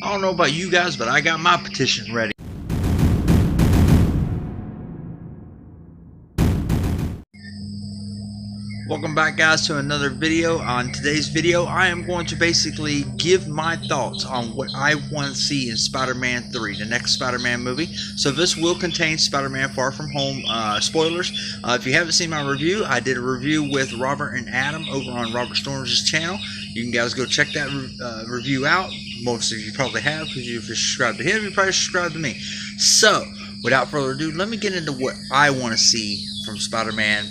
I don't know about you guys, but I got my petition ready. Welcome back, guys, to another video. On today's video, I am going to basically give my thoughts on what I want to see in Spider-Man 3, the next Spider-Man movie. So this will contain Spider-Man Far From Home spoilers. If you haven't seen my review, I did a review with Robert and Adam over on Robert Storms' channel. You can guys go check that review out. Most of you probably have, because if you subscribe to him, you probably subscribe to me. So, without further ado, let me get into what I want to see from Spider-Man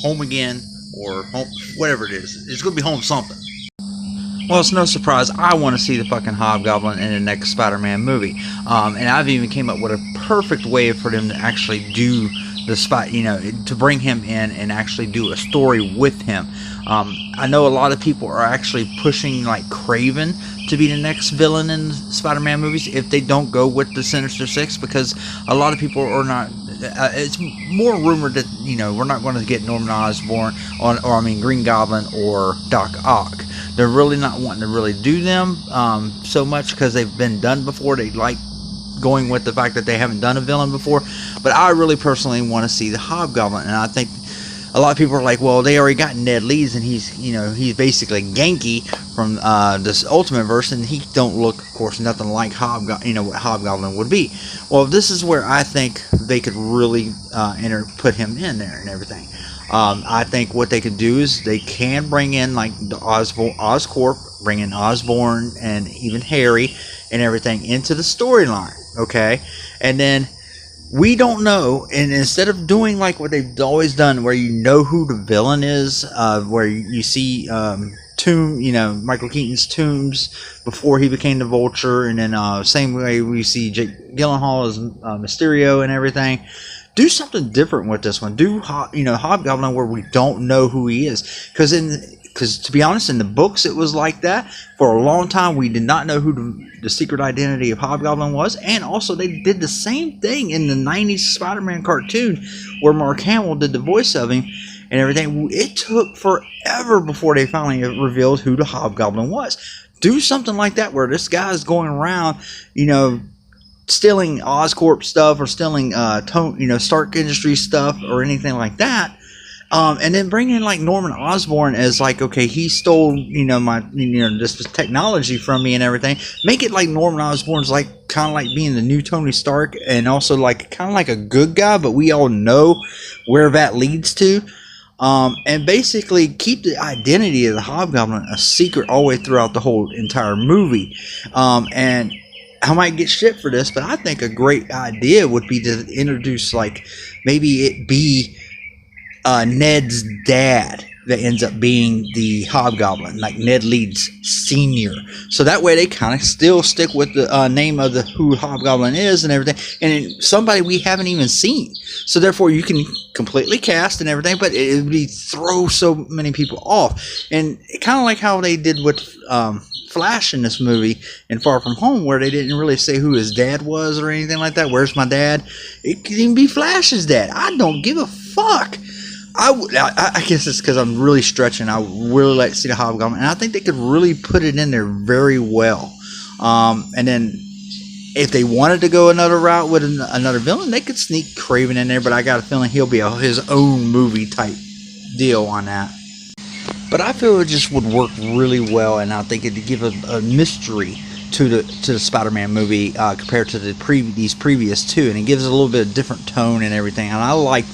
Home Again, or home, whatever it is. It's going to be home something. Well, it's no surprise I want to see the fucking Hobgoblin in the next Spider-Man movie. And I've even came up with a perfect way for them to actually do the spot, you know, to bring him in and actually do a story with him. I know a lot of people are actually pushing like Craven to be the next villain in Spider-Man movies if they don't go with the Sinister Six, because a lot of people are not. It's more rumored that, you know, we're not going to get Norman Osborn Green Goblin or Doc Ock. They're really not wanting to really do them so much because they've been done before. They like going with the fact that they haven't done a villain before. But I really personally want to see the Hobgoblin, and I think a lot of people are like, well, they already got Ned Leeds, and he's, you know, he's basically Genki from this Ultimate Verse, and he don't look, of course, nothing like what Hobgoblin would be. Well, this is where I think they could really put him in there and everything. I think what they could do is they can bring in like the Oscorp, bring in Osborn and even Harry and everything into the storyline, okay? And then we don't know, and instead of doing like what they've always done, where you know who the villain is, where you see Michael Keaton's Tombs before he became the Vulture, and then same way we see Jake Gyllenhaal as Mysterio and everything. Do something different with this one. Do Hobgoblin where we don't know who he is, because to be honest, in the books it was like that for a long time. We did not know who the secret identity of Hobgoblin was, and also they did the same thing in the 90s Spider-Man cartoon where Mark Hamill did the voice of him and everything. It took forever before they finally revealed who the Hobgoblin was. Do something like that where this guy is going around, you know, stealing Oscorp stuff or stealing Stark Industries stuff or anything like that. And then bring in like Norman Osborn as like, okay, he stole this technology from me and everything. Make it like Norman Osborn's like kind of like being the new Tony Stark, and also like kind of like a good guy, but we all know where that leads to. And basically keep the identity of the Hobgoblin a secret all the way throughout the whole entire movie. And I might get shit for this, but I think a great idea would be to introduce, like, maybe it be Ned's dad that ends up being the Hobgoblin, like Ned Leeds Sr. So that way they kind of still stick with the name of who Hobgoblin is and everything, and somebody we haven't even seen. So therefore you can completely cast and everything, but it would throw so many people off. And kind of like how they did with Flash in this movie in Far From Home, where they didn't really say who his dad was or anything like that. Where's my dad? It could even be Flash's dad. I don't give a fuck. I guess it's because I'm really stretching. I would really like to see the Hobgoblin, and I think they could really put it in there very well. And then if they wanted to go another route with another villain, they could sneak Craven in there, but I got a feeling he'll be his own movie type deal on that. But I feel it just would work really well, and I think it'd give a mystery to the Spider-Man movie compared to these previous two, and it gives it a little bit of different tone and everything. And I like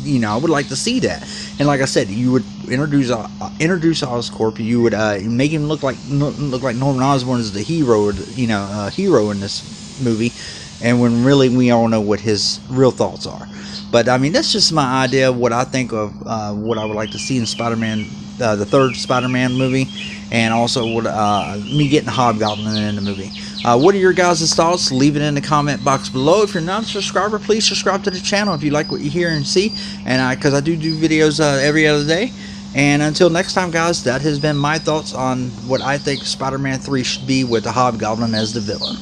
I would like to see that. And like I said, you would introduce Oscorp. You would make him look like Norman Osborn is the hero, hero in this movie, and when really we all know what his real thoughts are. But I mean, that's just my idea of what I think of what I would like to see in Spider-Man, the third Spider-Man movie, and also what me getting Hobgoblin in the movie. What are your guys' thoughts? Leave it in the comment box below. If you're not a subscriber, please subscribe to the channel if you like what you hear and see, and because I do videos every other day. And until next time, guys, that has been my thoughts on what I think Spider-Man 3 should be with the Hobgoblin as the villain.